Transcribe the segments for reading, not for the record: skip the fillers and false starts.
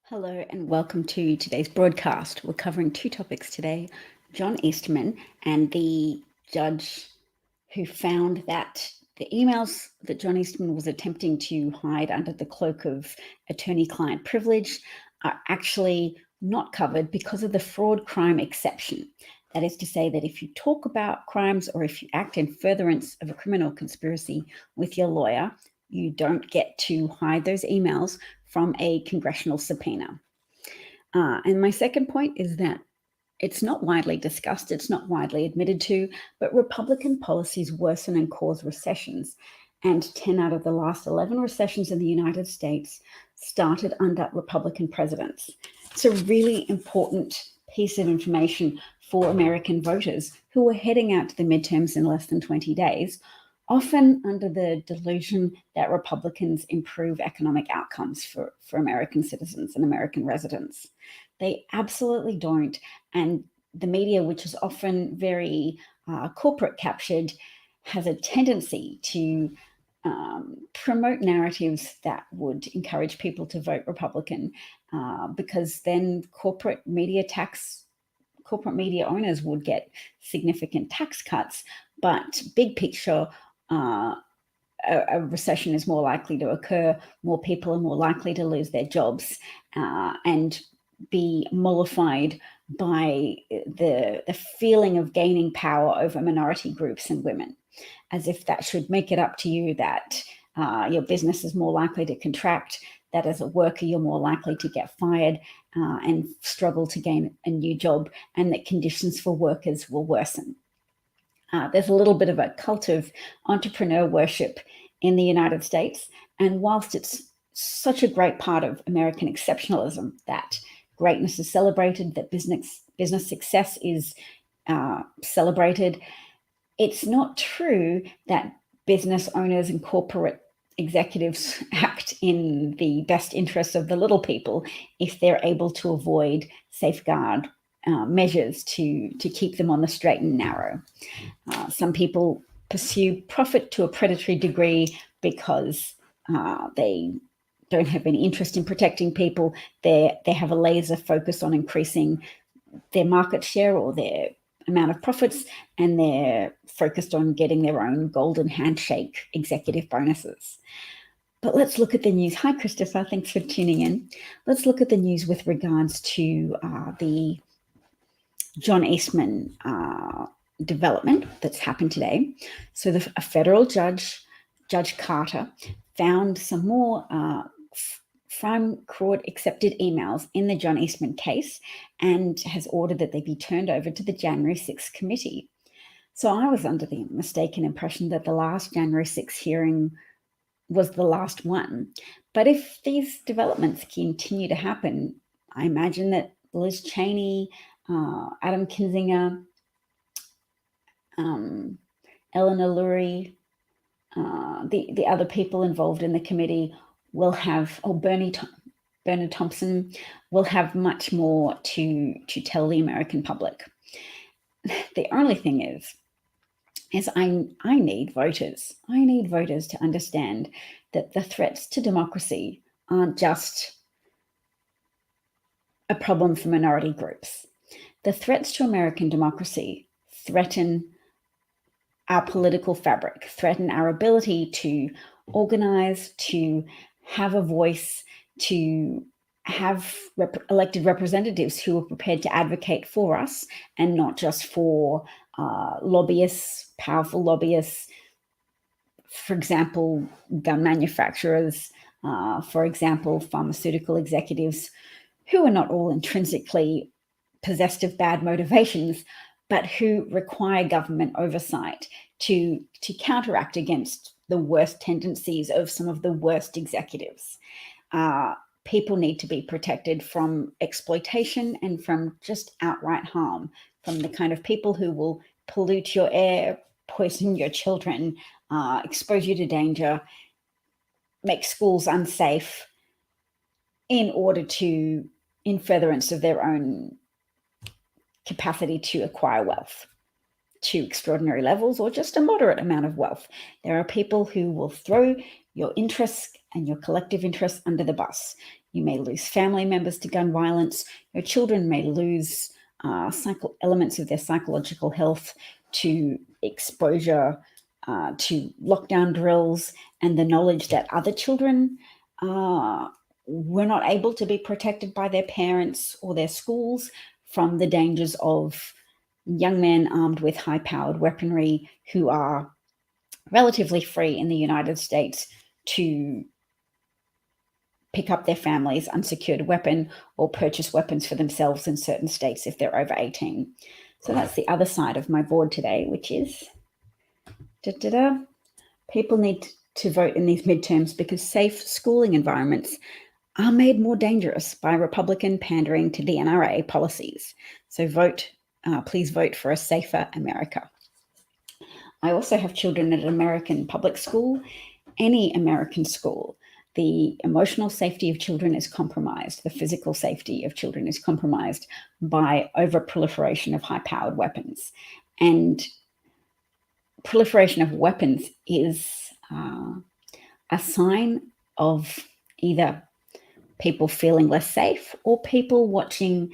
Hello and welcome to today's broadcast. We're covering two topics today, John Eastman and the judge who found that the emails that John Eastman was attempting to hide under the cloak of attorney-client privilege are actually not covered because of the fraud crime exception. That is to say that if you talk about crimes or if you act in furtherance of a criminal conspiracy with your lawyer, you don't get to hide those emails from a congressional subpoena. And my second point is that it's not widely discussed, it's not widely admitted to, but Republican policies worsen and cause recessions. And 10 out of the last 11 recessions in the United States started under Republican presidents. It's a really important piece of information for American voters who are heading out to the midterms in less than 20 days, often under the delusion that Republicans improve economic outcomes for American citizens and American residents. They absolutely don't. And the media, which is often very corporate captured, has a tendency to promote narratives that would encourage people to vote Republican, because then corporate media owners would get significant tax cuts. But big picture, a recession is more likely to occur, more people are more likely to lose their jobs and be mollified by the feeling of gaining power over minority groups and women, as if that should make it up to you that your business is more likely to contract, that as a worker you're more likely to get fired and struggle to gain a new job, and that conditions for workers will worsen. There's a little bit of a cult of entrepreneur worship in the United States. And whilst it's such a great part of American exceptionalism that greatness is celebrated, that business success is celebrated, it's not true that business owners and corporate executives act in the best interests of the little people if they're able to avoid safeguard measures to keep them on the straight and narrow. Some people pursue profit to a predatory degree because they don't have any interest in protecting people. They have a laser focus on increasing their market share or their amount of profits, and they're focused on getting their own golden handshake executive bonuses. But let's look at the news. Hi, Christopher. Thanks for tuning in. Let's look at the news with regards to the John Eastman development that's happened today. So a federal judge, Judge Carter, found some more from court accepted emails in the John Eastman case and has ordered that they be turned over to the January 6th committee. So I was under the mistaken impression that the last January 6th hearing was the last one. But if these developments continue to happen, I imagine that Liz Cheney, Adam Kinzinger, Eleanor Lurie, the other people involved in the committee will have, or Bernard Thompson will have much more to tell the American public. The only thing is I need voters. I need voters to understand that the threats to democracy aren't just a problem for minority groups. The threats to American democracy threaten our political fabric, threaten our ability to organize, to have a voice, to have elected representatives who are prepared to advocate for us and not just for lobbyists, powerful lobbyists, for example, gun manufacturers, for example, pharmaceutical executives, who are not all intrinsically possessed of bad motivations, but who require government oversight to counteract against the worst tendencies of some of the worst executives. People need to be protected from exploitation and from just outright harm, from the kind of people who will pollute your air, poison your children, expose you to danger, make schools unsafe in order to, in furtherance of their own capacity to acquire wealth to extraordinary levels or just a moderate amount of wealth. There are people who will throw your interests and your collective interests under the bus. You may lose family members to gun violence. Your children may lose elements of their psychological health to exposure to lockdown drills and the knowledge that other children were not able to be protected by their parents or their schools from the dangers of young men armed with high-powered weaponry who are relatively free in the United States to pick up their family's unsecured weapon or purchase weapons for themselves in certain states if they're over 18. So that's the other side of my board today, which is people need to vote in these midterms because safe schooling environments are made more dangerous by Republican pandering to the NRA policies. So please vote for a safer America. I also have children at an American public school. Any American school, the emotional safety of children is compromised. The physical safety of children is compromised by over-proliferation of high-powered weapons. And proliferation of weapons is a sign of either people feeling less safe or people watching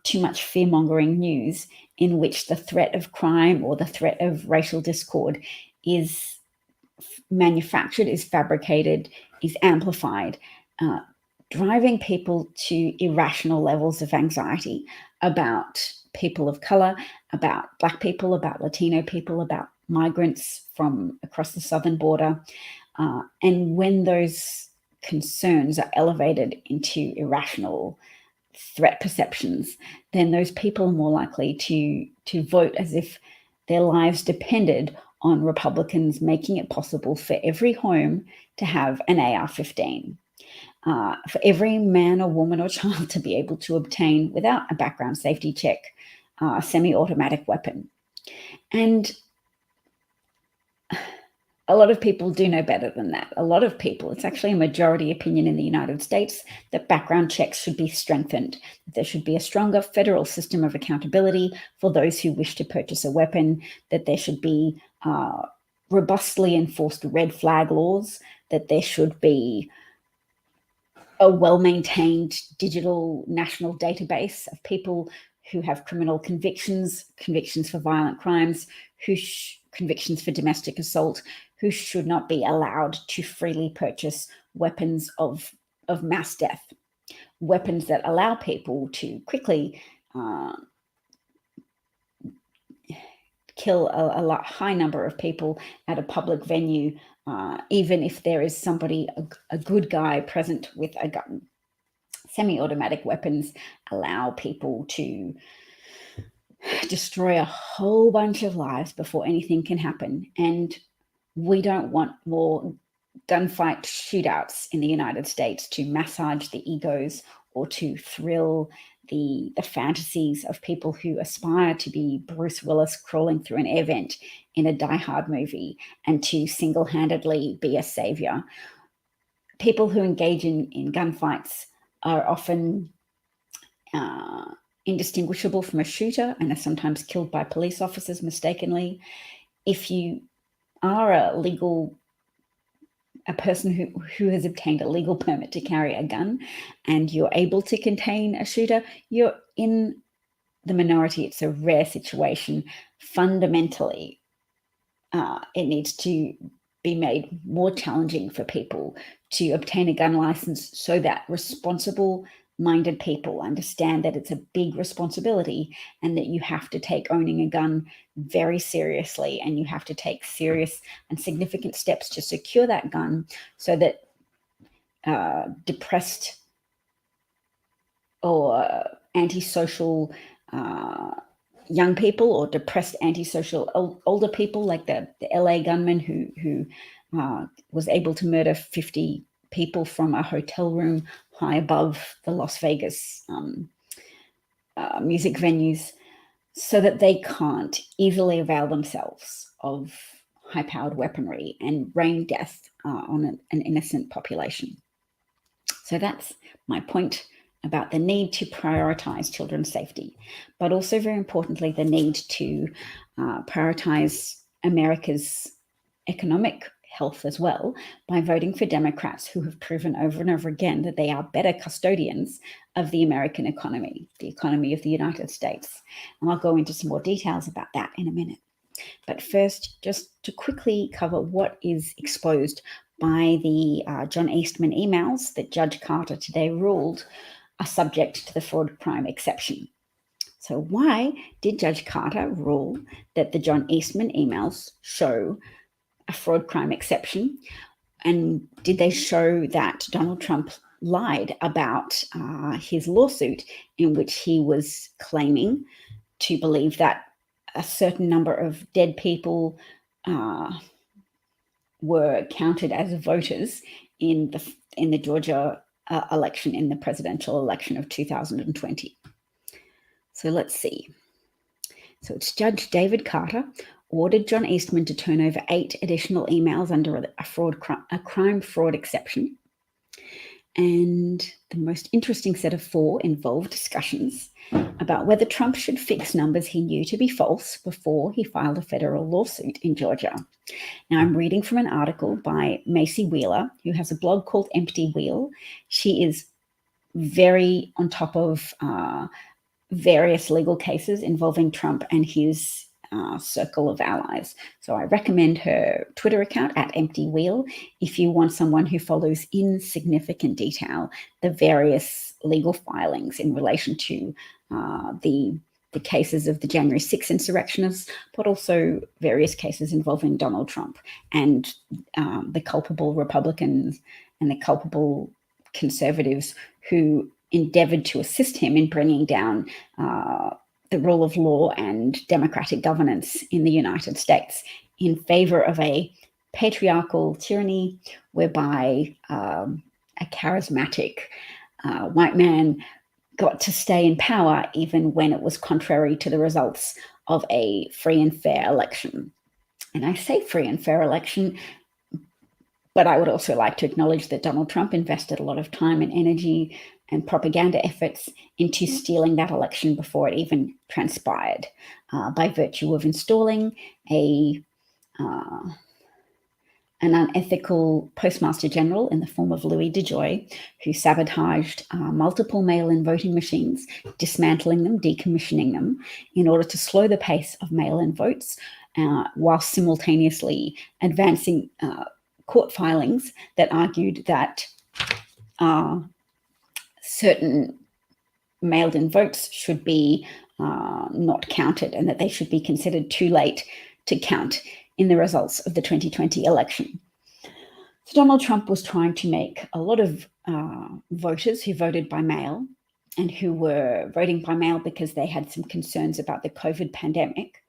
too much fear-mongering news in which the threat of crime or the threat of racial discord is manufactured, is fabricated, is amplified, driving people to irrational levels of anxiety about people of color, about Black people, about Latino people, about migrants from across the southern border. And when those concerns are elevated into irrational threat perceptions, then those people are more likely to vote as if their lives depended on Republicans making it possible for every home to have an AR-15, for every man or woman or child to be able to obtain, without a background safety check, a semi-automatic weapon. And a lot of people do know better than that. A lot of people, it's actually a majority opinion in the United States, that background checks should be strengthened. There should be a stronger federal system of accountability for those who wish to purchase a weapon, that there should be robustly enforced red flag laws, that there should be a well-maintained digital national database of people who have criminal convictions for violent crimes, convictions for domestic assault, who should not be allowed to freely purchase weapons of mass death, weapons that allow people to quickly kill a high number of people at a public venue, even if there is somebody, a good guy present with a gun. Semi-automatic weapons allow people to destroy a whole bunch of lives before anything can happen. And we don't want more gunfight shootouts in the United States to massage the egos or to thrill the fantasies of people who aspire to be Bruce Willis crawling through an air vent in a Die Hard movie and to single-handedly be a savior. People who engage in gunfights are often indistinguishable from a shooter and are sometimes killed by police officers mistakenly. If you are a person who has obtained a legal permit to carry a gun and you're able to contain a shooter, you're in the minority. It's a rare situation. Fundamentally, it needs to be made more challenging for people to obtain a gun license so that responsible-minded people understand that it's a big responsibility and that you have to take owning a gun very seriously, and you have to take serious and significant steps to secure that gun so that depressed or antisocial young people or depressed antisocial older people, like the LA gunman who was able to murder 50 people from a hotel room high above the Las Vegas music venues, so that they can't easily avail themselves of high-powered weaponry and rain death on an innocent population. So that's my point about the need to prioritize children's safety, but also very importantly, the need to prioritize America's economic health as well by voting for Democrats who have proven over and over again that they are better custodians of the American economy, the economy of the United States. And I'll go into some more details about that in a minute. But first, just to quickly cover what is exposed by the John Eastman emails that Judge Carter today ruled are subject to the fraud crime exception. So why did Judge Carter rule that the John Eastman emails show a fraud crime exception? And did they show that Donald Trump lied about his lawsuit in which he was claiming to believe that a certain number of dead people were counted as voters in the Georgia election, in the presidential election of 2020? So let's see. So it's Judge David Carter ordered John Eastman to turn over 8 additional emails under a crime fraud exception. And the most interesting set of 4 involved discussions about whether Trump should fix numbers he knew to be false before he filed a federal lawsuit in Georgia. Now, I'm reading from an article by Macy Wheeler, who has a blog called Empty Wheel. She is very on top of various legal cases involving Trump and his circle of allies. So I recommend her Twitter account at Empty Wheel if you want someone who follows in significant detail the various legal filings in relation to the cases of the January 6th insurrectionists, but also various cases involving Donald Trump and the culpable Republicans and the culpable conservatives who endeavored to assist him in bringing down the rule of law and democratic governance in the United States in favor of a patriarchal tyranny whereby a charismatic white man got to stay in power even when it was contrary to the results of a free and fair election. And I say free and fair election, but I would also like to acknowledge that Donald Trump invested a lot of time and energy and propaganda efforts into stealing that election before it even transpired, by virtue of installing an unethical postmaster general in the form of Louis DeJoy, who sabotaged multiple mail-in voting machines, dismantling them, decommissioning them, in order to slow the pace of mail-in votes, while simultaneously advancing court filings that argued that certain mailed-in votes should be not counted and that they should be considered too late to count in the results of the 2020 election. So Donald Trump was trying to make a lot of voters who voted by mail and who were voting by mail because they had some concerns about the COVID pandemic,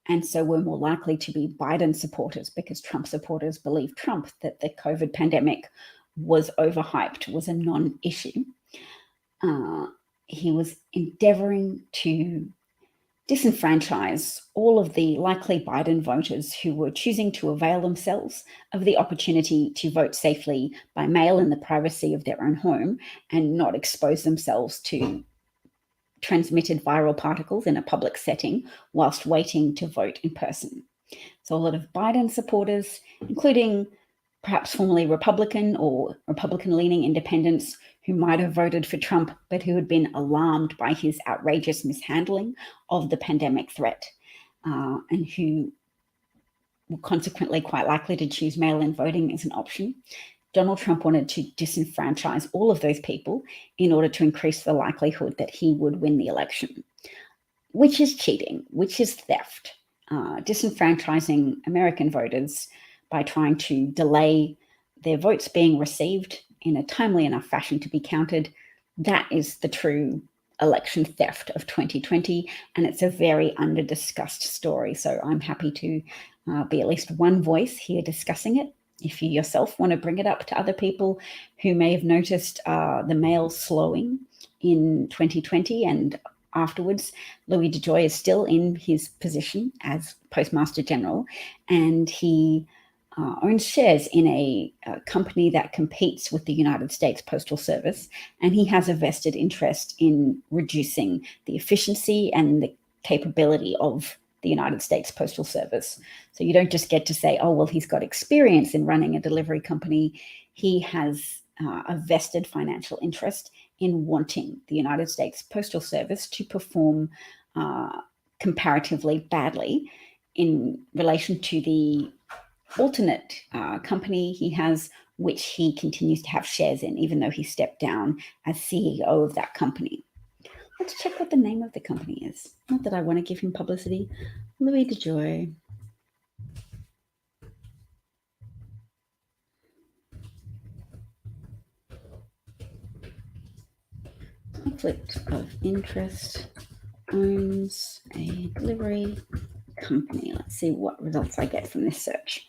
and so were more likely to be Biden supporters because Trump supporters believed Trump that the COVID pandemic was overhyped, was a non-issue. He was endeavoring to disenfranchise all of the likely Biden voters who were choosing to avail themselves of the opportunity to vote safely by mail in the privacy of their own home and not expose themselves to transmitted viral particles in a public setting whilst waiting to vote in person. So a lot of Biden supporters, including perhaps formerly Republican or Republican-leaning independents who might have voted for Trump, but who had been alarmed by his outrageous mishandling of the pandemic threat, and who were consequently quite likely to choose mail-in voting as an option. Donald Trump wanted to disenfranchise all of those people in order to increase the likelihood that he would win the election, which is cheating, which is theft, disenfranchising American voters by trying to delay their votes being received in a timely enough fashion to be counted. That is the true election theft of 2020, and it's a very under-discussed story. So I'm happy to be at least one voice here discussing it. If you yourself want to bring it up to other people who may have noticed the mail slowing in 2020 and afterwards, Louis DeJoy is still in his position as Postmaster General, and he owns shares in a company that competes with the United States Postal Service, and he has a vested interest in reducing the efficiency and the capability of the United States Postal Service. So you don't just get to say, oh, well, he's got experience in running a delivery company. He has a vested financial interest in wanting the United States Postal Service to perform comparatively badly in relation to the alternate company he has, which he continues to have shares in, even though he stepped down as CEO of that company. Let's check what the name of the company is. Not that I want to give him publicity. Louis DeJoy. Conflict of interest, owns a delivery company. Let's see what results I get from this search.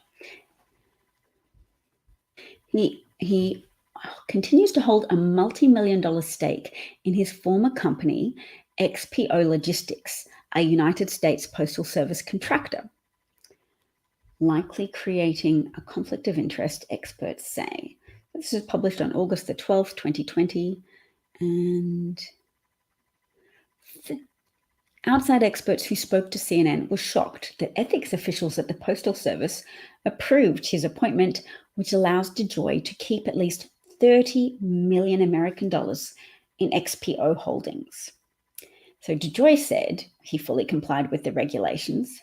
He continues to hold a multi-million-dollar stake in his former company, XPO Logistics, a United States Postal Service contractor, likely creating a conflict of interest, experts say. This is published on August the 12th, 2020, and outside experts who spoke to CNN were shocked that ethics officials at the Postal Service approved his appointment, which allows DeJoy to keep at least 30 million American dollars in XPO holdings. So DeJoy said he fully complied with the regulations.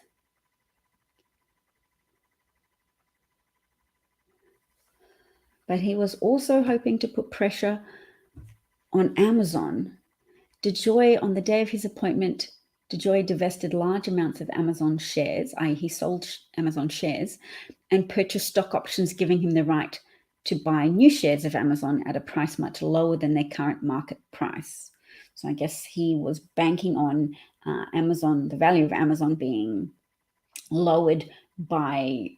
But he was also hoping to put pressure on Amazon. DeJoy, on the day of his appointment, DeJoy divested large amounts of Amazon shares, i.e. he sold Amazon shares, and purchased stock options giving him the right to buy new shares of Amazon at a price much lower than their current market price. So I guess he was banking on Amazon, the value of Amazon being lowered by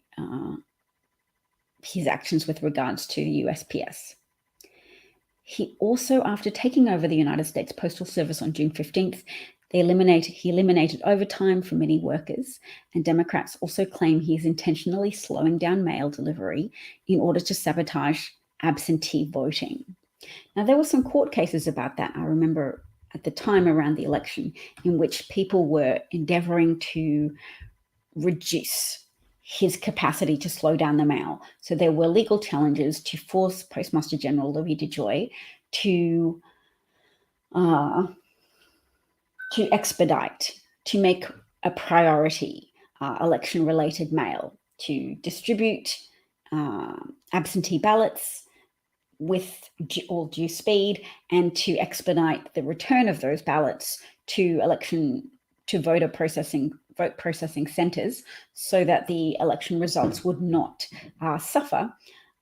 his actions with regards to the USPS. He also, after taking over the United States Postal Service on June 15th, he eliminated overtime for many workers, and Democrats also claim he is intentionally slowing down mail delivery in order to sabotage absentee voting. Now, there were some court cases about that, I remember, at the time around the election, in which people were endeavoring to reduce his capacity to slow down the mail. So there were legal challenges to force Postmaster General Louis DeJoy to expedite, to make a priority election-related mail, to distribute absentee ballots with all due speed, and to expedite the return of those ballots to vote processing centers, so that the election results would not suffer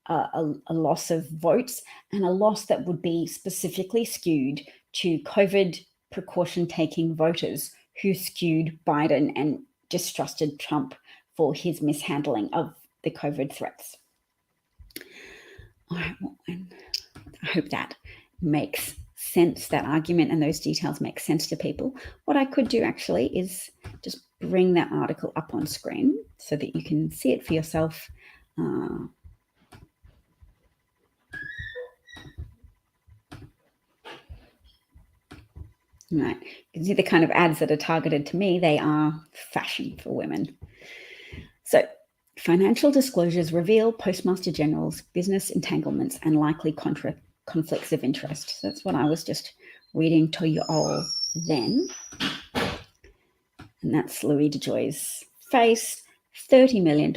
a loss of votes, and a loss that would be specifically skewed to COVID precaution-taking voters who skewed Biden and distrusted Trump for his mishandling of the COVID threats. All right, well, I hope that makes sense, that argument and those details make sense to people. What I could do actually is just bring that article up on screen so that you can see it for yourself. Right. You can see the kind of ads that are targeted to me. They are fashion for women. So, financial disclosures reveal Postmaster General's business entanglements and likely conflicts of interest. So that's what I was just reading to you all then. And that's Louis DeJoy's face. $30 million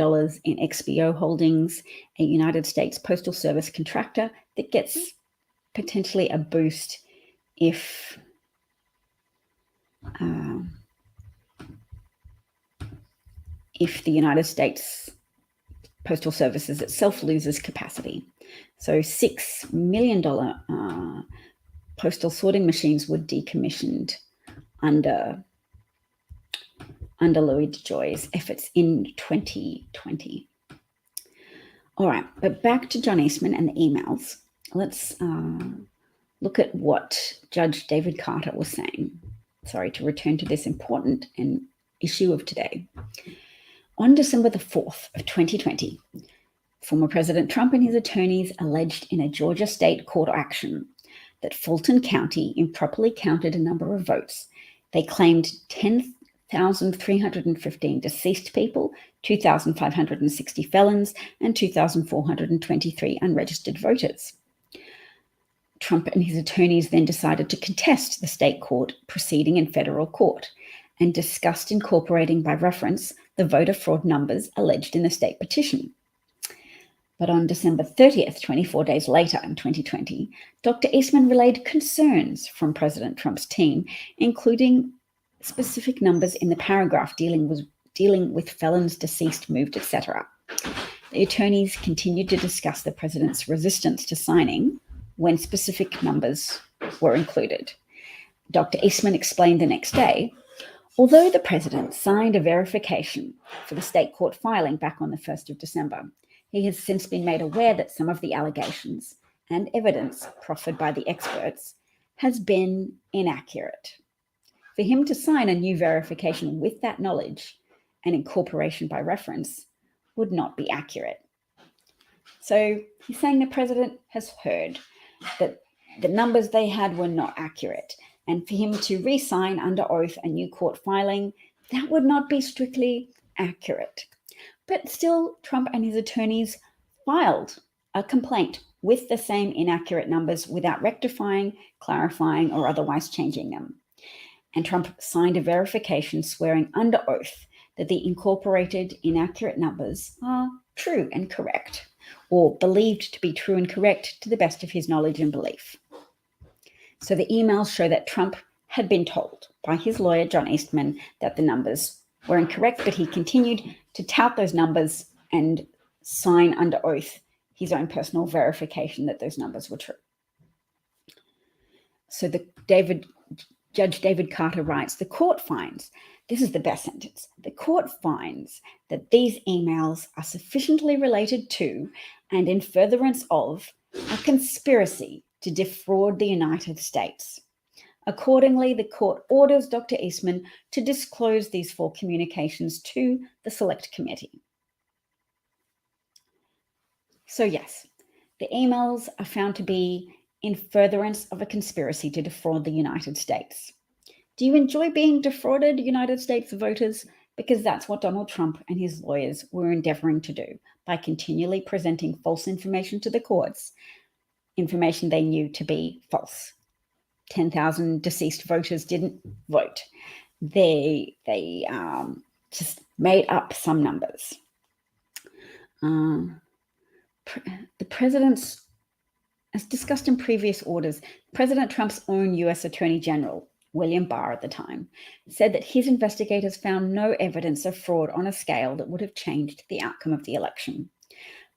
in XPO holdings, a United States Postal Service contractor that gets potentially a boost if the United States Postal Services itself loses capacity. So $6 million postal sorting machines were decommissioned under Louis DeJoy's efforts in 2020. All right, but back to John Eastman and the emails. Let's look at what Judge David Carter was saying. Sorry, to return to this important issue of today. On December the 4th of 2020, former President Trump and his attorneys alleged in a Georgia state court action that Fulton County improperly counted a number of votes. They claimed 1,315 deceased people, 2,560 felons, and 2,423 unregistered voters. Trump and his attorneys then decided to contest the state court proceeding in federal court and discussed incorporating by reference the voter fraud numbers alleged in the state petition. But on December 30th, 24 days later in 2020, Dr. Eastman relayed concerns from President Trump's team, including specific numbers in the paragraph dealing with felons, deceased, moved, etc. The attorneys continued to discuss the president's resistance to signing when specific numbers were included. Dr. Eastman explained the next day, although the president signed a verification for the state court filing back on the 1st of December, he has since been made aware that some of the allegations and evidence proffered by the experts has been inaccurate. For him to sign a new verification with that knowledge and incorporation by reference would not be accurate. So he's saying the president has heard that the numbers they had were not accurate. And for him to re-sign under oath a new court filing, that would not be strictly accurate. But still, Trump and his attorneys filed a complaint with the same inaccurate numbers without rectifying, clarifying, or otherwise changing them. And Trump signed a verification swearing under oath that the incorporated inaccurate numbers are true and correct, or believed to be true and correct to the best of his knowledge and belief. So the emails show that Trump had been told by his lawyer, John Eastman, that the numbers were incorrect, but he continued to tout those numbers and sign under oath his own personal verification that those numbers were true. So Judge David Carter writes, the court finds, this is the best sentence, the court finds that these emails are sufficiently related to and in furtherance of a conspiracy to defraud the United States. Accordingly, the court orders Dr. Eastman to disclose these 4 communications to the Select Committee. So yes, the emails are found to be in furtherance of a conspiracy to defraud the United States. Do you enjoy being defrauded, United States voters? Because that's what Donald Trump and his lawyers were endeavoring to do by continually presenting false information to the courts, information they knew to be false. 10,000 deceased voters didn't vote. They just made up some numbers. The president's, as discussed in previous orders, President Trump's own U.S. Attorney General, William Barr at the time, said that his investigators found no evidence of fraud on a scale that would have changed the outcome of the election.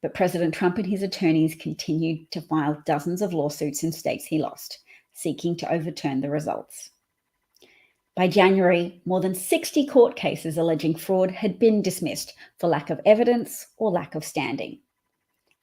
But President Trump and his attorneys continued to file dozens of lawsuits in states he lost, seeking to overturn the results. By January, more than 60 court cases alleging fraud had been dismissed for lack of evidence or lack of standing,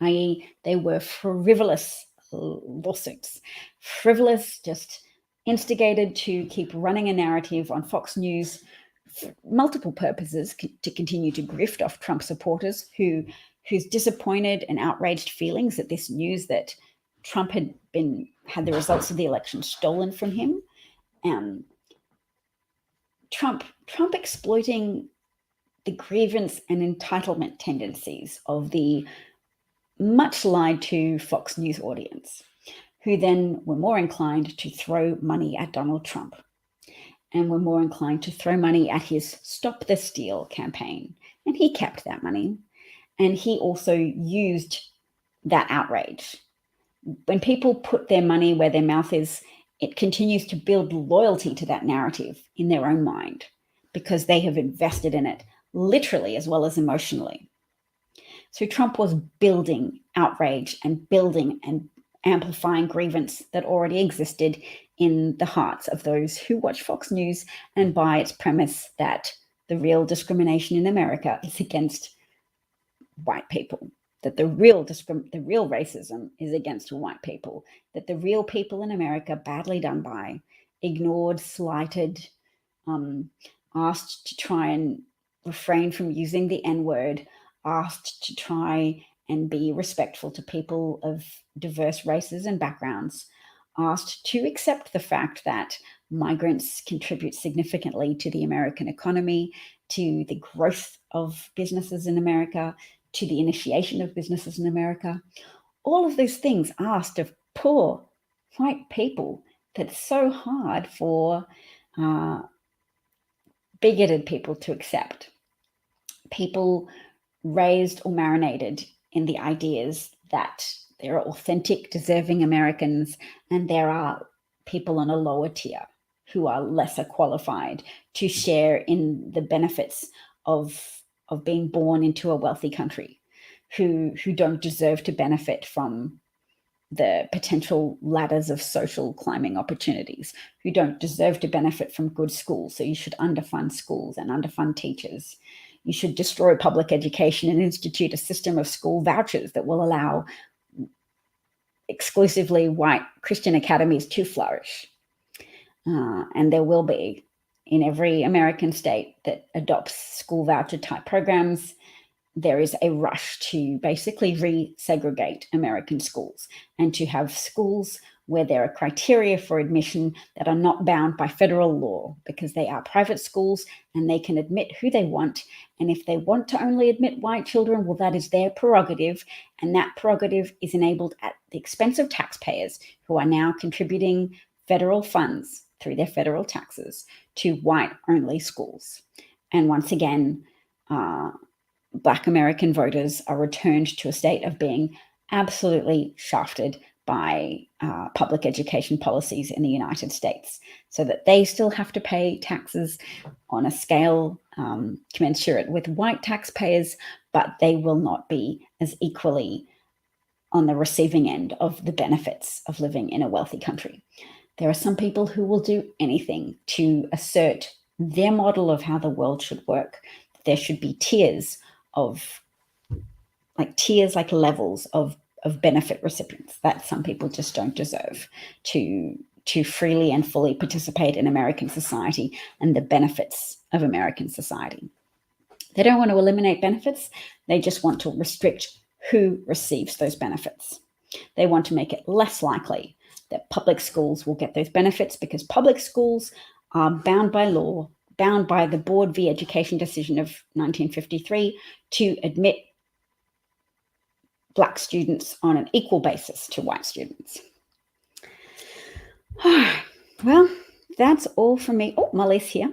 i.e., they were frivolous lawsuits. Frivolous, just instigated to keep running a narrative on Fox News for multiple purposes, to continue to grift off Trump supporters whose disappointed and outraged feelings at this news that Trump had the results of the election stolen from him. Trump exploiting the grievance and entitlement tendencies of the much lied to Fox News audience, who then were more inclined to throw money at Donald Trump and were more inclined to throw money at his Stop the Steal campaign. And he kept that money. And he also used that outrage. When people put their money where their mouth is, it continues to build loyalty to that narrative in their own mind because they have invested in it literally as well as emotionally. So Trump was building outrage and building and amplifying grievance that already existed in the hearts of those who watch Fox News and buy its premise that the real discrimination in America is against white people, that the real racism is against white people, that the real people in America badly done by, ignored, slighted, asked to try and refrain from using the N-word, asked to try and be respectful to people of diverse races and backgrounds, asked to accept the fact that migrants contribute significantly to the American economy, to the growth of businesses in America, to the initiation of businesses in America. All of those things asked of poor white people that's so hard for bigoted people to accept. People raised or marinated in the ideas that there are authentic, deserving Americans and there are people on a lower tier who are lesser qualified to share in the benefits of being born into a wealthy country, who don't deserve to benefit from the potential ladders of social climbing opportunities, who don't deserve to benefit from good schools. So you should underfund schools and underfund teachers. You should destroy public education and institute a system of school vouchers that will allow exclusively white Christian academies to flourish. And there will be in every American state that adopts school voucher type programs. There is a rush to basically resegregate American schools and to have schools where there are criteria for admission that are not bound by federal law, because they are private schools and they can admit who they want. And if they want to only admit white children, well, that is their prerogative. And that prerogative is enabled at the expense of taxpayers who are now contributing federal funds through their federal taxes to white-only schools. And once again, Black American voters are returned to a state of being absolutely shafted by public education policies in the United States, so that they still have to pay taxes on a scale commensurate with white taxpayers, but they will not be as equally on the receiving end of the benefits of living in a wealthy country. There are some people who will do anything to assert their model of how the world should work. There should be tiers, like levels of benefit recipients that some people just don't deserve to freely and fully participate in American society and the benefits of American society. They don't want to eliminate benefits. They just want to restrict who receives those benefits. They want to make it less likely that public schools will get those benefits, because public schools are bound by law, bound by the Board v. Education decision of 1953 to admit Black students on an equal basis to white students. Well, that's all from me. Oh, Molly's here.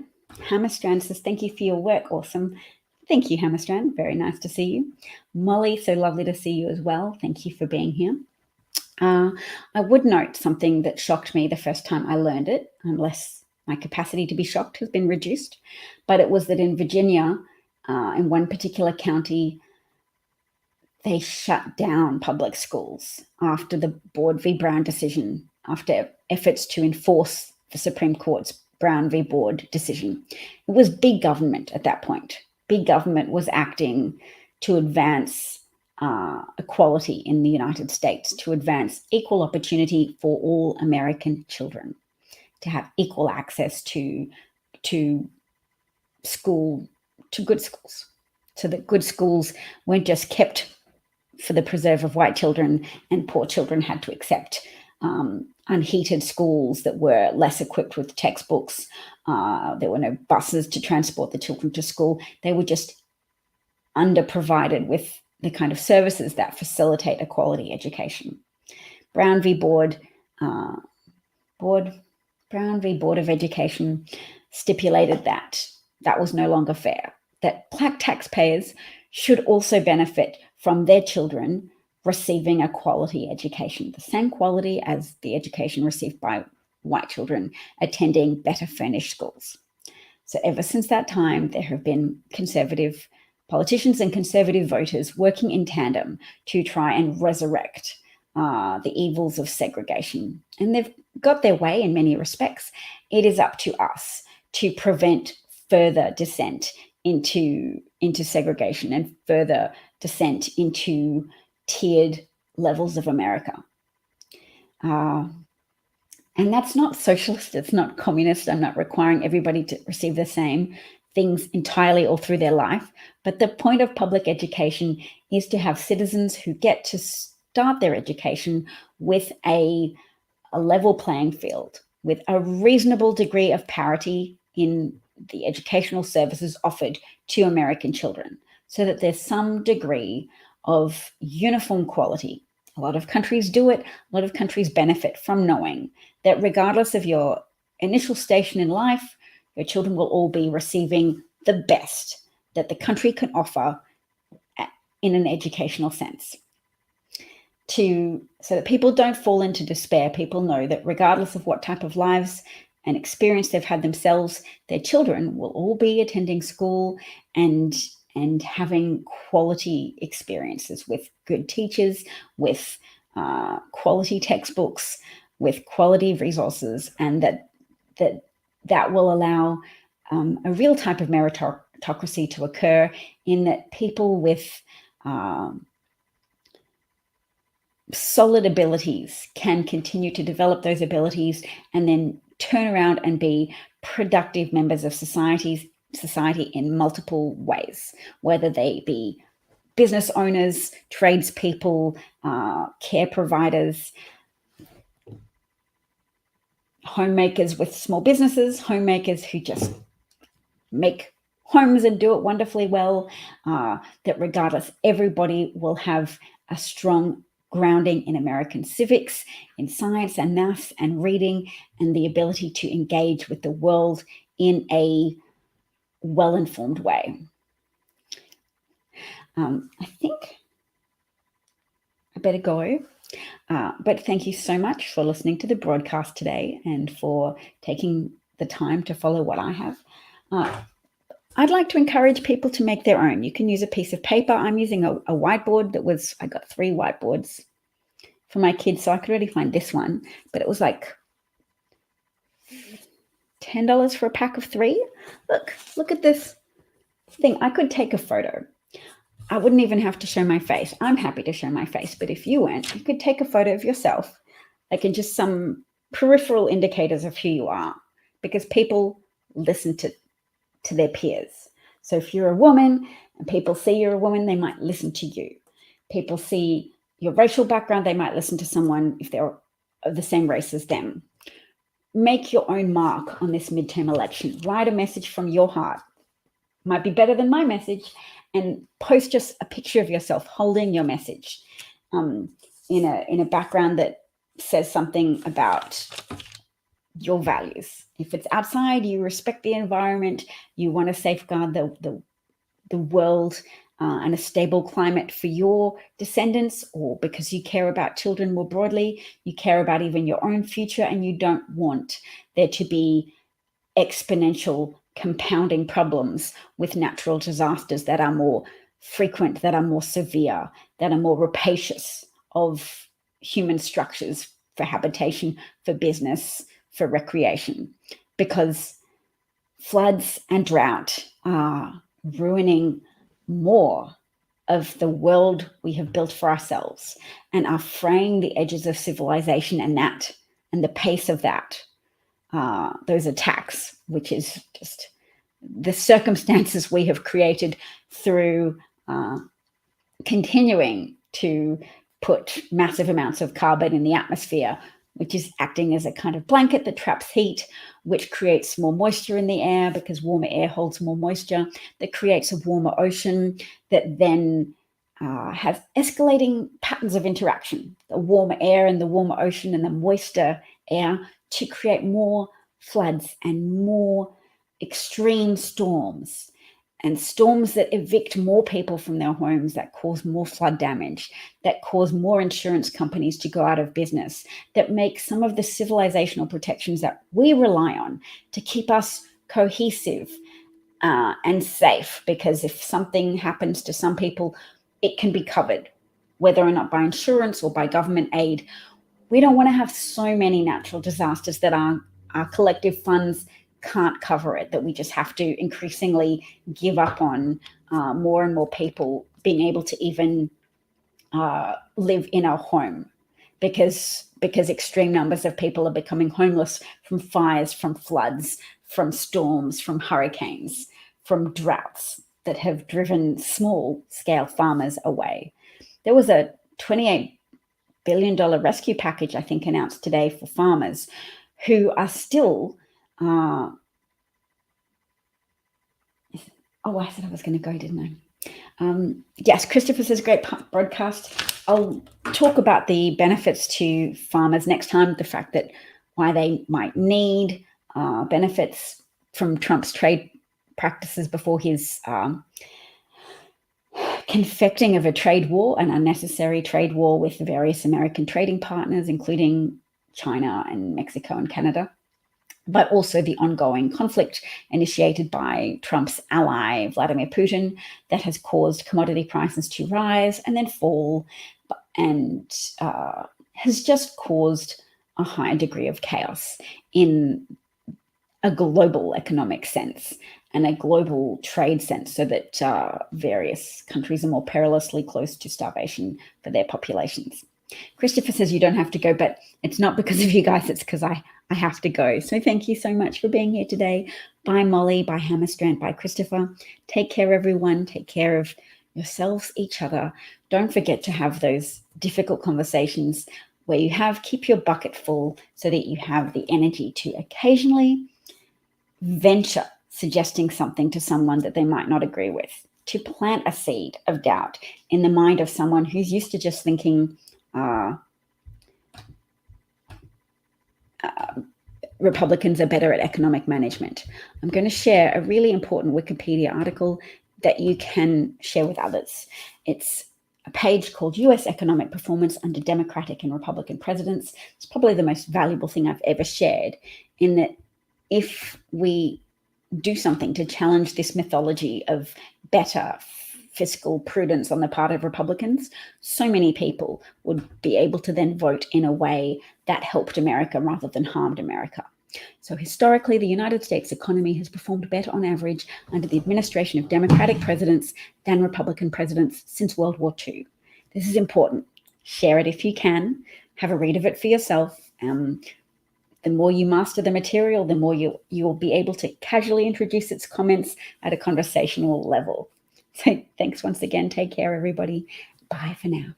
Hammerstrand says, thank you for your work. Awesome. Thank you, Hammerstrand. Very nice to see you. Molly, so lovely to see you as well. Thank you for being here. I would note something that shocked me the first time I learned it, unless my capacity to be shocked has been reduced, but it was that in Virginia, in one particular county, they shut down public schools after the Board v. Brown decision, after efforts to enforce the Supreme Court's Brown v. Board decision. It was big government at that point. Big government was acting to advance equality in the United States, to advance equal opportunity for all American children, to have equal access to school, to good schools, so that good schools weren't just kept for the preserve of white children and poor children had to accept unheated schools that were less equipped with textbooks. There were no buses to transport the children to school. They were just underprovided with the kind of services that facilitate a quality education. Brown v. Board of Education stipulated that that was no longer fair, that Black taxpayers should also benefit from their children receiving a quality education, the same quality as the education received by white children attending better furnished schools. So ever since that time, there have been conservative politicians and conservative voters working in tandem to try and resurrect the evils of segregation. And they've got their way in many respects. It is up to us to prevent further descent into segregation and further descent into tiered levels of America. And that's not socialist, it's not communist. I'm not requiring everybody to receive the same things entirely all through their life. But the point of public education is to have citizens who get to start their education with a a level playing field with a reasonable degree of parity in the educational services offered to American children, so that there's some degree of uniform quality. A lot of countries do it. A lot of countries benefit from knowing that regardless of your initial station in life, your children will all be receiving the best that the country can offer in an educational sense. So that people don't fall into despair. People know that regardless of what type of lives and experience they've had themselves, their children will all be attending school and having quality experiences with good teachers, with quality textbooks, with quality resources, and that will allow a real type of meritocracy to occur, in that people with solid abilities can continue to develop those abilities and then turn around and be productive members of society in multiple ways, whether they be business owners, tradespeople, care providers, homemakers with small businesses, homemakers who just make homes and do it wonderfully well, that regardless, everybody will have a strong grounding in American civics, in science and maths and reading, and the ability to engage with the world in a well-informed way. I think I better go. But thank you so much for listening to the broadcast today and for taking the time to follow what I have. I'd like to encourage people to make their own. You can use a piece of paper. I'm using a whiteboard I got 3 whiteboards for my kids, so I could really find this one, but it was like $10 for a pack of 3. Look at this thing. I could take a photo. I wouldn't even have to show my face. I'm happy to show my face, but if you weren't, you could take a photo of yourself, like in just some peripheral indicators of who you are, because people listen to their peers. So if you're a woman and people see you're a woman, they might listen to you. People see your racial background, they might listen to someone if they're of the same race as them. Make your own mark on this midterm election. Write a message from your heart. Might be better than my message, and post just a picture of yourself holding your message in a background that says something about your values. If it's outside, you respect the environment, you want to safeguard the world and a stable climate for your descendants, or because you care about children more broadly, you care about even your own future, and you don't want there to be exponential compounding problems with natural disasters that are more frequent, that are more severe, that are more rapacious of human structures for habitation, for business, for recreation, because floods and drought are ruining more of the world we have built for ourselves and are fraying the edges of civilization and the pace of that. Those attacks, which is just the circumstances we have created through continuing to put massive amounts of carbon in the atmosphere, which is acting as a kind of blanket that traps heat, which creates more moisture in the air because warmer air holds more moisture, that creates a warmer ocean that then has escalating patterns of interaction, the warmer air and the warmer ocean and the moister air, to create more floods and more extreme storms, and storms that evict more people from their homes, that cause more flood damage, that cause more insurance companies to go out of business, that make some of the civilizational protections that we rely on to keep us cohesive and safe. Because if something happens to some people, it can be covered, whether or not by insurance or by government aid. We don't want to have so many natural disasters that our collective funds can't cover it, that we just have to increasingly give up on more and more people being able to even live in our home, because extreme numbers of people are becoming homeless from fires, from floods, from storms, from hurricanes, from droughts that have driven small scale farmers away. There was a 28 billion rescue package, I think, announced today for farmers who are still, I said I was going to go, didn't I? Yes, Christopher says, great broadcast. I'll talk about the benefits to farmers next time, the fact that why they might need benefits from Trump's trade practices before his confecting of a trade war, an unnecessary trade war with various American trading partners, including China and Mexico and Canada, but also the ongoing conflict initiated by Trump's ally, Vladimir Putin, that has caused commodity prices to rise and then fall, and has just caused a high degree of chaos in a global economic sense and a global trade sense, so that various countries are more perilously close to starvation for their populations. Christopher says you don't have to go, but it's not because of you guys, it's because I have to go. So thank you so much for being here today. Bye, Molly. Bye, Hammerstrand. Bye, Christopher. Take care, everyone. Take care of yourselves, each other. Don't forget to have those difficult conversations where you keep your bucket full so that you have the energy to occasionally venture suggesting something to someone that they might not agree with, to plant a seed of doubt in the mind of someone who's used to just thinking Republicans are better at economic management. I'm going to share a really important Wikipedia article that you can share with others. It's a page called US Economic Performance under Democratic and Republican Presidents. It's probably the most valuable thing I've ever shared, in that if we do something to challenge this mythology of better fiscal prudence on the part of Republicans, so many people would be able to then vote in a way that helped America rather than harmed America. So historically, the United States economy has performed better on average under the administration of Democratic presidents than Republican presidents since World War II. This is important. Share it if you can. Have a read of it for yourself. The more you master the material, the more you'll be able to casually introduce its comments at a conversational level. So thanks once again. Take care, everybody. Bye for now.